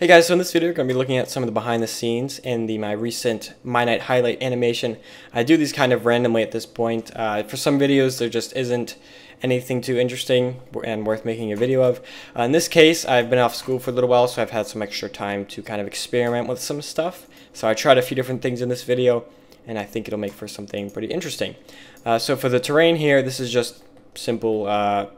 Hey guys, so in this video we're going to be looking at some of the behind the scenes in my recent Mianite highlight animation. I do these kind of randomly at this point. For some videos there just isn't anything too interesting and worth making a video of. In this case I've been off school for a little while, so I've had some extra time to kind of experiment with some stuff. So I tried a few different things in this video and I think it'll make for something pretty interesting. So for the terrain here, this is just simple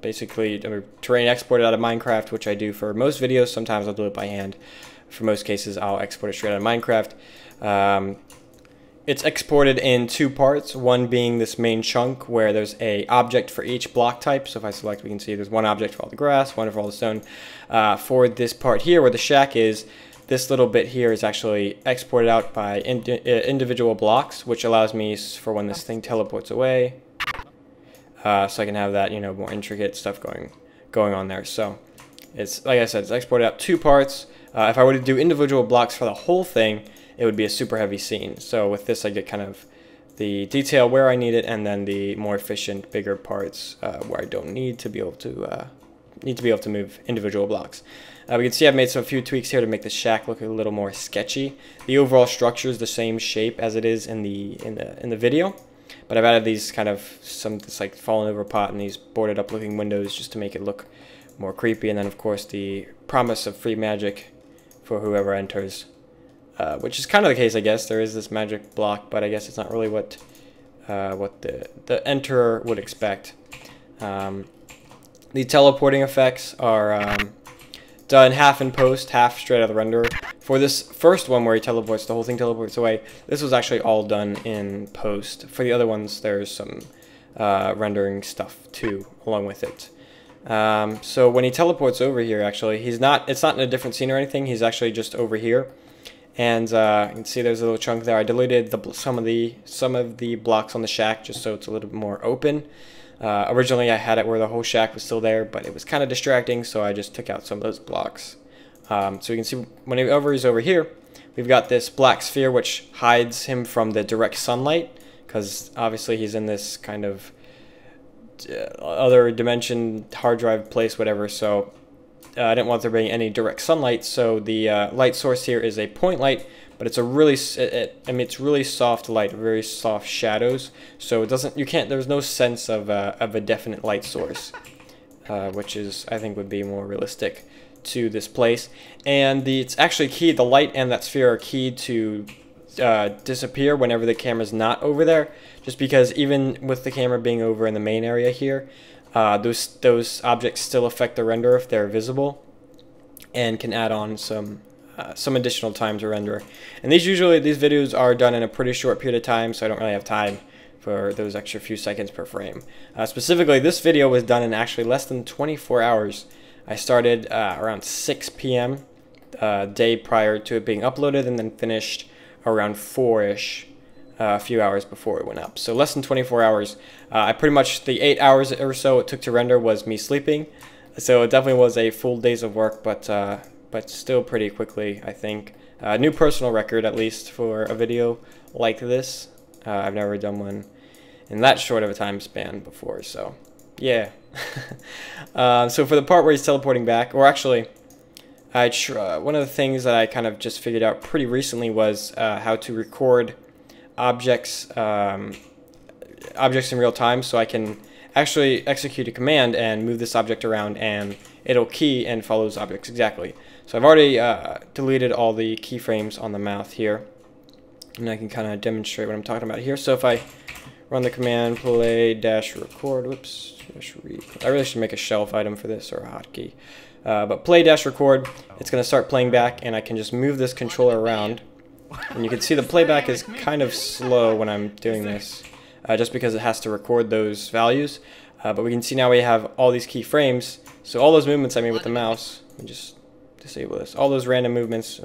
basically terrain exported out of Minecraft, which I do for most videos. Sometimes I'll do it by hand. For most cases I'll export it straight out of Minecraft. It's exported in two parts, one being this main chunk where there's a object for each block type. So if I select, we can see there's one object for all the grass, one for all the stone. For this part here where the shack is, this little bit here is actually exported out by individual blocks, which allows me for when this thing teleports away, so I can have that, more intricate stuff going on there. So it's, like I said, it's exported out two parts. If I were to do individual blocks for the whole thing, it would be a super heavy scene. So with this I get kind of the detail where I need it, and then the more efficient, bigger parts where I don't need to be able to move individual blocks. We can see I've made a few tweaks here to make the shack look a little more sketchy. The overall structure is the same shape as it is in the video, but I've added these kind of this like fallen over pot and these boarded up looking windows just to make it look more creepy. And then of course the promise of free magic for whoever enters, which is kind of the case, I guess. There is this magic block, but I guess it's not really what the enterer would expect. The teleporting effects are done half in post, half straight out of the renderer. For this first one where he teleports, the whole thing teleports away, this was actually all done in post. For the other ones, there's some rendering stuff too along with it. So when he teleports over here, actually, it's not in a different scene or anything. He's actually just over here. And you can see there's a little chunk there. I deleted some of the blocks on the shack just so it's a little bit more open. Originally I had it where the whole shack was still there, but it was kind of distracting, so I just took out some of those blocks. So you can see whenever he's over here, we've got this black sphere which hides him from the direct sunlight, because obviously he's in this kind of other dimension, hard drive place, whatever, so I didn't want there being any direct sunlight. So the light source here is a point light, but it's a really, it's really soft light, very soft shadows. So it doesn't, there's no sense of a definite light source, which is, I think, would be more realistic to this place. And it's actually key. The light and that sphere are key to disappear whenever the camera's not over there. Just because even with the camera being over in the main area here, those objects still affect the render if they're visible, and can add on some additional time to render. And these videos are done in a pretty short period of time, so I don't really have time for those extra few seconds per frame. Specifically, this video was done in actually less than 24 hours. I started around 6 p.m. Day prior to it being uploaded, and then finished around 4-ish. A few hours before it went up. So less than 24 hours. I pretty much, the 8 hours or so it took to render was me sleeping. So it definitely was a full days of work, but still pretty quickly, I think. New personal record, at least, for a video like this. I've never done one in that short of a time span before, so yeah. So for the part where he's teleporting back, or actually, one of the things that I kind of just figured out pretty recently was how to record objects in real time, so I can actually execute a command and move this object around, and it'll key and follow those objects exactly. So I've already deleted all the keyframes on the mouth here, and I can kind of demonstrate what I'm talking about here. So if I run the command play -record, whoops, I really should make a shelf item for this, or a hotkey. But play -record, it's going to start playing back, and I can just move this controller around. And you can see the playback is kind of slow when I'm doing this, just because it has to record those values. But we can see now we have all these keyframes. So all those movements I made with the mouse, let me just disable this. All those random movements,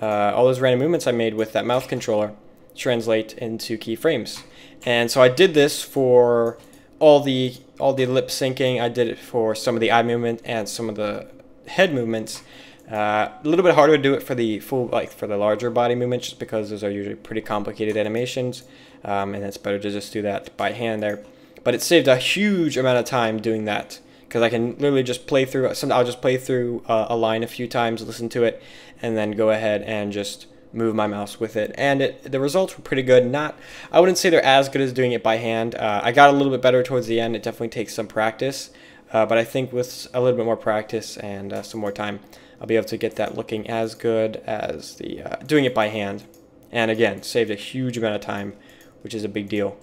all those random movements I made with that mouth controller translate into keyframes. And so I did this for all the lip syncing. I did it for some of the eye movement and some of the head movements. A little bit harder to do it for the for the larger body movements, just because those are usually pretty complicated animations, and it's better to just do that by hand there. But it saved a huge amount of time doing that, because I can literally just play through. I'll just play through a line a few times, listen to it, and then go ahead and just move my mouse with it. And the results were pretty good. I wouldn't say they're as good as doing it by hand. I got a little bit better towards the end. It definitely takes some practice, but I think with a little bit more practice and some more time, I'll be able to get that looking as good as the doing it by hand. And again, saved a huge amount of time, which is a big deal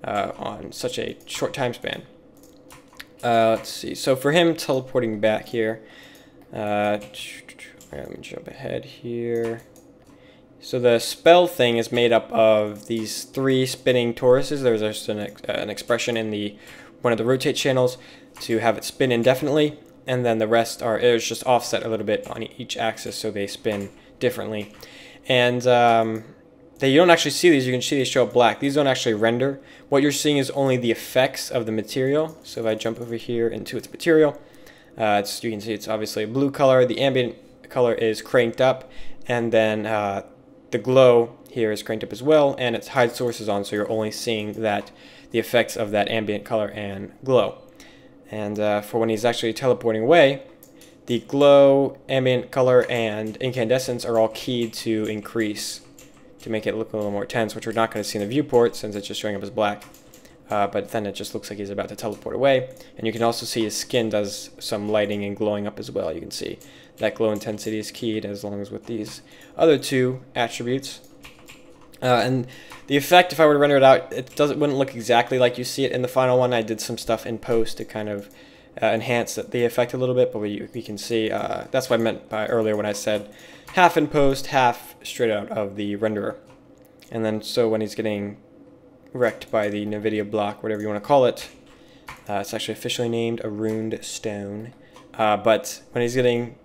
on such a short time span. Let's see. So for him teleporting back here, let me jump ahead here. So the spell thing is made up of these 3 spinning toruses. There's just an expression in one of the rotate channels to have it spin indefinitely, and then the rest it's just offset a little bit on each axis, so they spin differently. And you don't actually see these. You can see they show up black. These don't actually render. What you're seeing is only the effects of the material. So if I jump over here into its material, you can see it's obviously a blue color. The ambient color is cranked up, and then the glow here is cranked up as well, and its hide source is on, so you're only seeing the effects of that ambient color and glow. And for when he's actually teleporting away, the glow, ambient color, and incandescence are all keyed to increase to make it look a little more tense, which we're not going to see in the viewport since it's just showing up as black. But then it just looks like he's about to teleport away. And you can also see his skin does some lighting and glowing up as well. You can see that glow intensity is keyed as long as with these other 2 attributes. And the effect, if I were to render it out, wouldn't look exactly like you see it in the final one. I did some stuff in post to kind of enhance the effect a little bit, but we can see that's what I meant by earlier when I said half in post, half straight out of the renderer. And then so when he's getting wrecked by the NVIDIA block, whatever you want to call it, it's actually officially named a runed stone. But when he's getting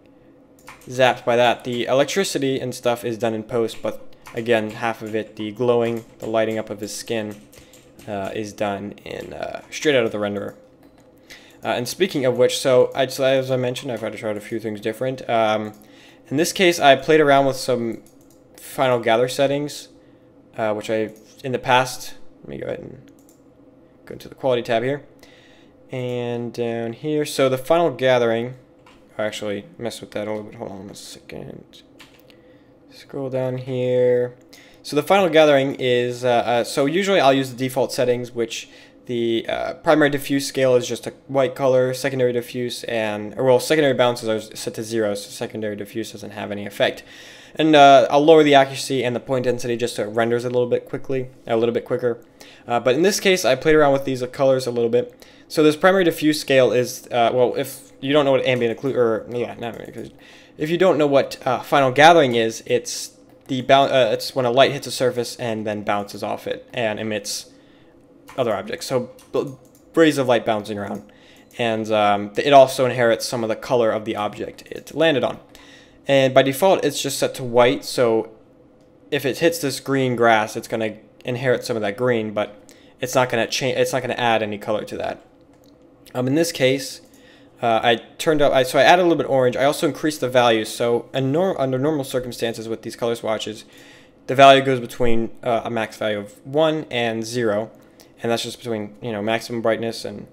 zapped by that, the electricity and stuff is done in post, but again, half of it, the glowing, the lighting up of his skin, is done in straight out of the renderer. And speaking of which, so as I mentioned, I've had to try out a few things different. In this case, I played around with some final gather settings, which in the past, let me go ahead and go into the quality tab here. And down here, so the final gathering, I actually messed with that a little bit. Hold on a second. Scroll down here. So the final gathering is, so usually I'll use the default settings, which the primary diffuse scale is just a white color, secondary diffuse, secondary bounces are set to 0, so secondary diffuse doesn't have any effect. And I'll lower the accuracy and the point density just so it renders a little bit quicker. But in this case, I played around with these colors a little bit. So this primary diffuse scale is, well, if you don't know what ambient if you don't know what final gathering is, it's when a light hits a surface and then bounces off it and emits other objects, so rays of light bouncing around, and it also inherits some of the color of the object it landed on. And by default, it's just set to white, so if it hits this green grass, it's going to inherit some of that green, but it's not going to change. It's not going to add any color to that. In this case, so I added a little bit orange. I also increased the values. So under normal circumstances with these color swatches, the value goes between a max value of 1 and 0. And that's just between, maximum brightness and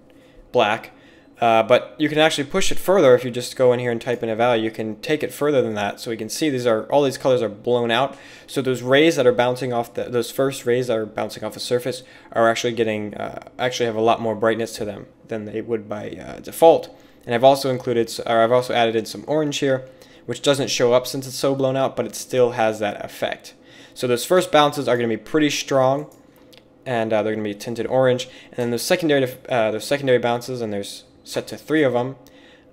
black. But you can actually push it further if you just go in here and type in a value. You can take it further than that, so we can see all these colors are blown out. So those rays that are bouncing off those first rays that are bouncing off the surface are actually actually have a lot more brightness to them than they would by default. And I've also added in some orange here, which doesn't show up since it's so blown out, but it still has that effect. So those first bounces are going to be pretty strong, and they're going to be tinted orange. And then those secondary bounces, and there's set to 3 of them,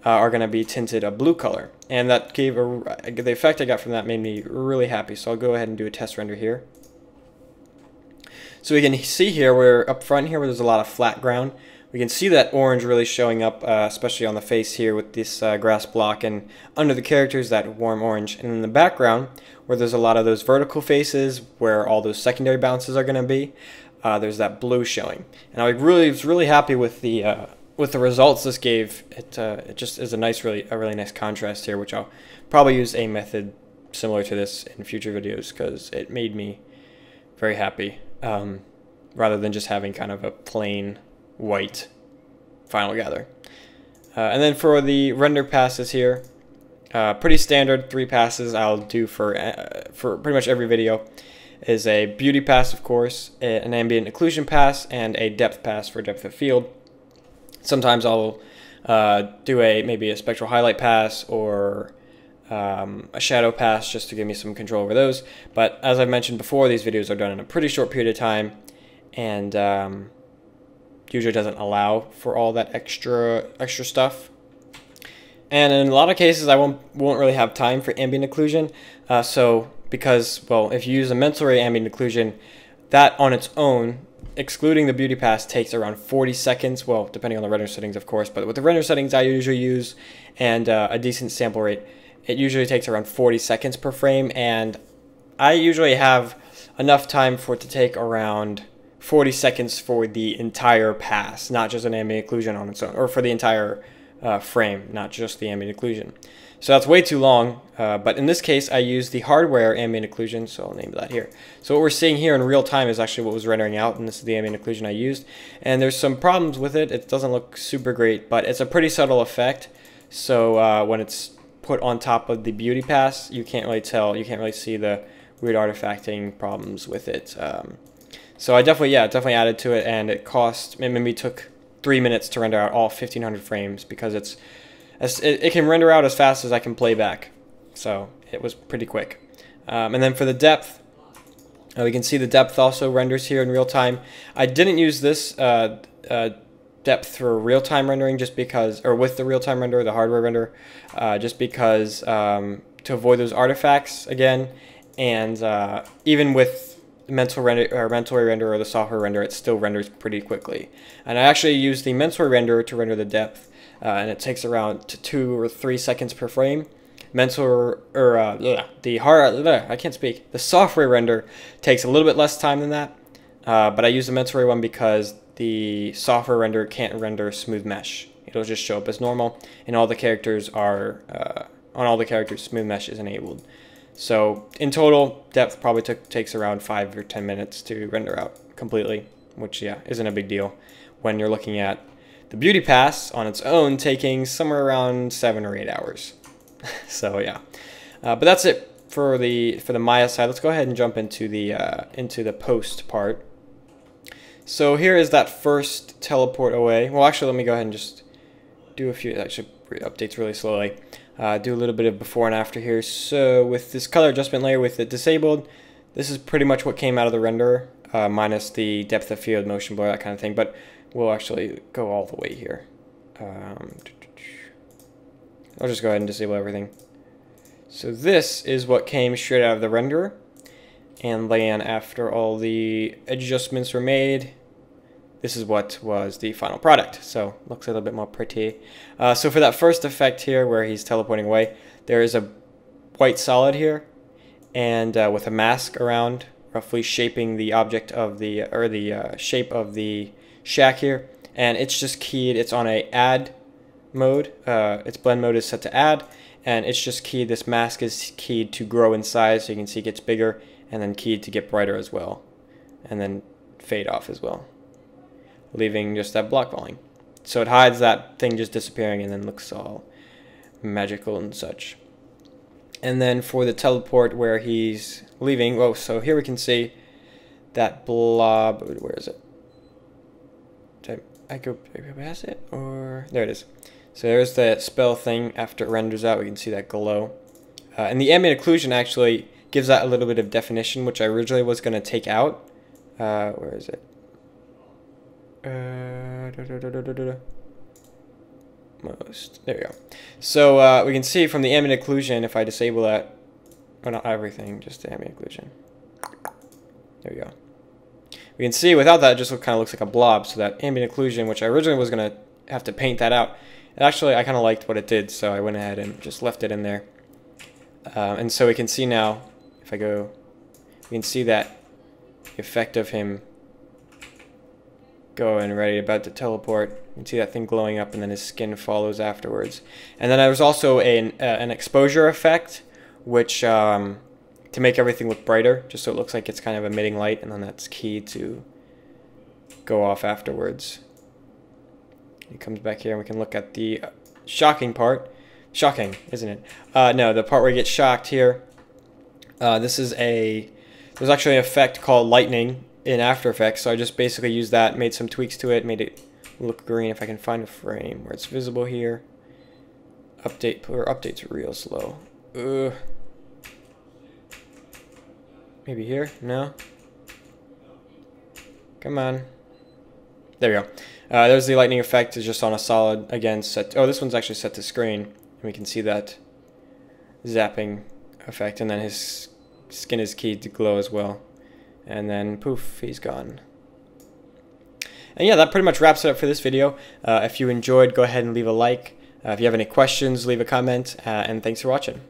are going to be tinted a blue color. And that gave the effect I got from that made me really happy. So I'll go ahead and do a test render here. So we can see here, where up front here, where there's a lot of flat ground, we can see that orange really showing up, especially on the face here with this grass block, and under the characters, that warm orange. And in the background, where there's a lot of those vertical faces, where all those secondary bounces are going to be, there's that blue showing. And I was really happy with the results this gave. It just is a really nice contrast here, which I'll probably use a method similar to this in future videos, because it made me very happy, rather than just having kind of a plain white final gather. And then for the render passes here, pretty standard 3 passes I'll do for pretty much every video is a beauty pass, of course, an ambient occlusion pass, and a depth pass for depth of field. Sometimes I'll do maybe a spectral highlight pass or a shadow pass just to give me some control over those. But as I've mentioned before, these videos are done in a pretty short period of time, and usually doesn't allow for all that extra stuff. And in a lot of cases, I won't really have time for ambient occlusion. So because, well, if you use a mental ray ambient occlusion, that on its own, excluding the beauty pass, takes around 40 seconds. Well, depending on the render settings, of course. But with the render settings I usually use and a decent sample rate, it usually takes around 40 seconds per frame. And I usually have enough time for it to take around 40 seconds for the entire pass, not just an ambient occlusion on its own, or for the entire frame, not just the ambient occlusion. So that's way too long, but in this case I use the hardware ambient occlusion, so I'll name that here. So what we're seeing here in real time is actually what was rendering out, and this is the ambient occlusion I used. And there's some problems with it. It doesn't look super great, but it's a pretty subtle effect. So when it's put on top of the beauty pass, you can't really tell, you can't really see the weird artifacting problems with it. So I definitely added to it, and it maybe took 3 minutes to render out all 1500 frames because it can render out as fast as I can play back. So it was pretty quick. And then for the depth, we can see the depth also renders here in real time. I didn't use this depth for real-time rendering just because, or with the real-time render, the hardware render, just because to avoid those artifacts again. And even with mental ray render or the software render, it still renders pretty quickly. And I actually use the mental ray render to render the depth, and it takes around 2 or 3 seconds per frame. The software render takes a little bit less time than that, but I use the mental ray one because the software render can't render smooth mesh. It'll just show up as normal, and all the characters are on all the characters smooth mesh is enabled. So in total, depth probably takes around 5 or 10 minutes to render out completely, which isn't a big deal when you're looking at the beauty pass on its own taking somewhere around 7 or 8 hours. So but that's it for the Maya side. Let's go ahead and jump into the post part. So here is that first teleport away. Well, actually, let me go ahead and just do a few updates really slowly. Do a little bit of before and after here. So with this color adjustment layer with it disabled, this is pretty much what came out of the render, minus the depth of field, motion blur, that kind of thing. But we'll actually go all the way here. I'll just go ahead and disable everything. So this is what came straight out of the render. And then after all the adjustments were made, this is what was the final product. So looks a little bit more pretty. So for that first effect here where he's teleporting away, there is a white solid here, and with a mask around, roughly shaping the object of the, or the shape of the shack here. And it's just keyed, it's on a add mode. Its blend mode is set to add, and it's just keyed, this mask is keyed to grow in size, so you can see it gets bigger, and then keyed to get brighter as well, and then fade off as well, leaving just that block volume. So it hides that thing just disappearing and then looks all magical and such. And then for the teleport where he's leaving, oh, so here we can see that blob, where is it? Did I go past it? Or, there it is. So there's the spell thing after it renders out, we can see that glow. And the ambient occlusion actually gives that a little bit of definition, which I originally was going to take out. Where is it? Most. There we go. So we can see from the ambient occlusion, if I disable that, or not everything, just the ambient occlusion. There we go. We can see without that, it just kind of looks like a blob. So that ambient occlusion, which I originally was going to have to paint that out, and actually I kind of liked what it did, so I went ahead and just left it in there. And so we can see now, if I go, we can see that effect of him going ready, about to teleport. You can see that thing glowing up, and then his skin follows afterwards. And then there's also an exposure effect, which to make everything look brighter, just so it looks like it's kind of emitting light, and then that's key to go off afterwards. He comes back here, and we can look at the shocking part. Shocking, isn't it? No, the part where he gets shocked here. There's actually an effect called lightning in After Effects, so I just basically used that, made some tweaks to it, made it look green. If I can find a frame where it's visible here. Update's real slow. Maybe here? No? Come on. There we go. There's the lightning effect. Is just on a solid, again, set. Oh, this one's actually set to screen. And we can see that zapping effect. And then his skin is keyed to glow as well. And then, poof, he's gone. And yeah, that pretty much wraps it up for this video. If you enjoyed, go ahead and leave a like. If you have any questions, leave a comment. And thanks for watching.